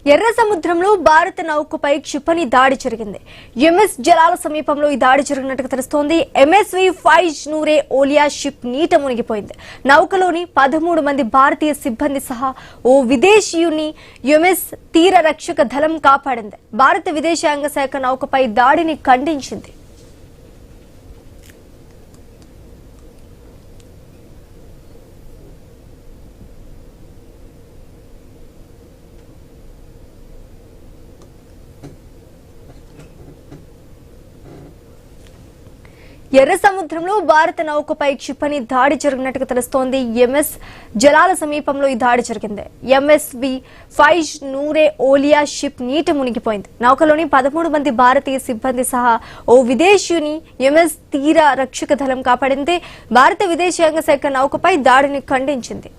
ఎర్ర సముద్రంలో భారత నౌకపై క్షిపణి దాడి జరిగింది. ఎంఎస్ జలాల సమీపంలో ఈ దాడి జరిగినట్టుగా తెలుస్తోంది. ఎంఎస్వి ఫైజ్ నూరే ఓలియా షిప్ నీట మునిగిపోయింది. నౌకలోని 13 మంది భారతీయ సిబ్బంది సహా ఓ విదేశీయుని ఎంఎస్ తీర రక్షక దళం కాపాడింది. భారత విదేశాంగ శాఖ నౌకపై దాడిని ఖండించింది. ఎర్ర సముద్రంలో భారత నౌకపై క్షిపణి దాడి జరిగినట్టుగా తెలుస్తోంది. ఎంఎస్ జలాల సమీపంలో ఈ దాడి జరిగింది. ఎంఎస్వి ఫైజ్ నూరే ఓలియా షిప్ నీట మునిగిపోయింది. నౌకలోని 13 మంది భారతీయ సిబ్బంది సహా ఓ విదేశీయుని ఎంఎస్ తీర రక్షక దళం కాపాడింది. భారత విదేశాంగ శాఖ నౌకపై దాడిని ఖండించింది.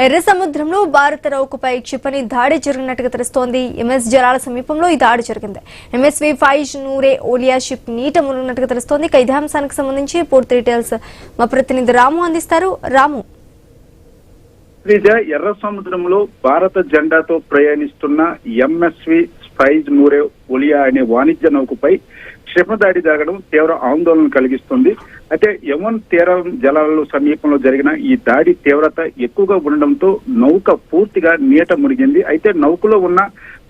ఎర్ర సముద్రంలో భారత నౌకపై క్షిపణి దాడి జరిగినట్టుగా తెలుస్తోంది. ఎంఎస్ జలాల సమీపంలో ఈ దాడి జరిగింది. ఎంఎస్వి ఫైజ్ నూరే ఓలియా షిప్ నీట మునిగినట్టుగా తెలుస్తోంది. ఇదే అంశానికి సంబంధించి పూర్తి డీటెయిల్స్ మా ప్రతినిధి రాము అందిస్తారు. రాము, ఎర్ర సముద్రంలో భారత జెండాతో ప్రయాణిస్తున్న ఎంఎస్వి ఫైజ్ నూరే ఓలియా అనే వాణిజ్య నౌకపై క్షిపణి దాడి జరగడం తీవ్ర ఆందోళన కలిగిస్తుంది. అయితే యమన్ తీర జలాల సమీపంలో జరిగిన ఈ దాడి తీవ్రత ఎక్కువగా ఉండడంతో నౌక పూర్తిగా నీట మునిగింది. అయితే నౌకలో ఉన్న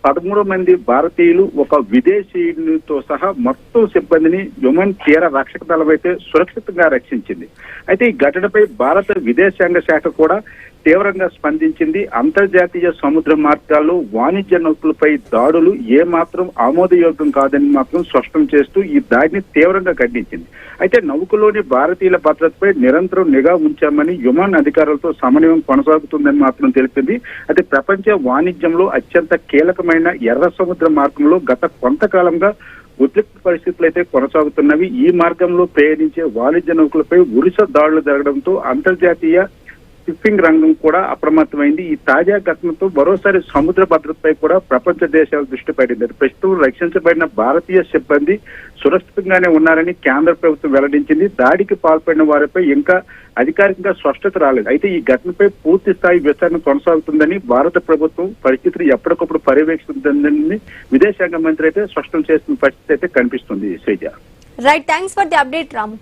13 మంది భారతీయులు ఒక విదేశీయునితో సహా మొత్తం సిబ్బందిని యమన్ తీర రక్షక దళం అయితే సురక్షితంగా రక్షించింది. అయితే ఈ ఘటనపై భారత విదేశాంగ శాఖ కూడా తీవ్రంగా స్పందించింది. అంతర్జాతీయ సముద్ర మార్గాల్లో వాణిజ్య నౌకలపై దాడులు ఏమాత్రం ఆమోదయోగ్యం కాదని మాత్రం స్పష్టం చేస్తూ ఈ దాడిని తీవ్రంగా ఖండించింది. అయితే నౌకలోని భారతీయుల భద్రతపై నిరంతరం నిఘా ఉంచామని యమన్ అధికారులతో సమన్వయం కొనసాగుతుందని మాత్రం తెలిపింది. అయితే ప్రపంచ వాణిజ్యంలో అత్యంత కీలకమైన ఎర్ర సముద్ర మార్గంలో గత కొంతకాలంగా ఉద్రిక్త పరిస్థితులు అయితే కొనసాగుతున్నవి. ఈ మార్గంలో ప్రయాణించే వాణిజ్య నౌకలపై వరుస దాడులు జరగడంతో అంతర్జాతీయ షిప్పింగ్ రంగం కూడా అప్రమత్తమైంది. ఈ తాజా ఘటనతో మరోసారి సముద్ర భద్రతపై కూడా ప్రపంచ దేశాల దృష్టి పడింది. ప్రస్తుతం రక్షించబడిన భారతీయ సిబ్బంది సురక్షితంగానే ఉన్నారని కేంద్ర ప్రభుత్వం వెల్లడించింది. దాడికి పాల్పడిన వారిపై ఇంకా అధికారికంగా స్పష్టత రాలేదు. అయితే ఈ ఘటనపై పూర్తి స్థాయి విచారణ కొనసాగుతుందని భారత ప్రభుత్వం పరిస్థితిని ఎప్పటికప్పుడు పర్యవేక్షిస్తుందని విదేశాంగ మంత్రి అయితే స్పష్టం చేస్తున్న పరిస్థితి అయితే కనిపిస్తుంది. Sreeja, right, thanks for the update Ramu.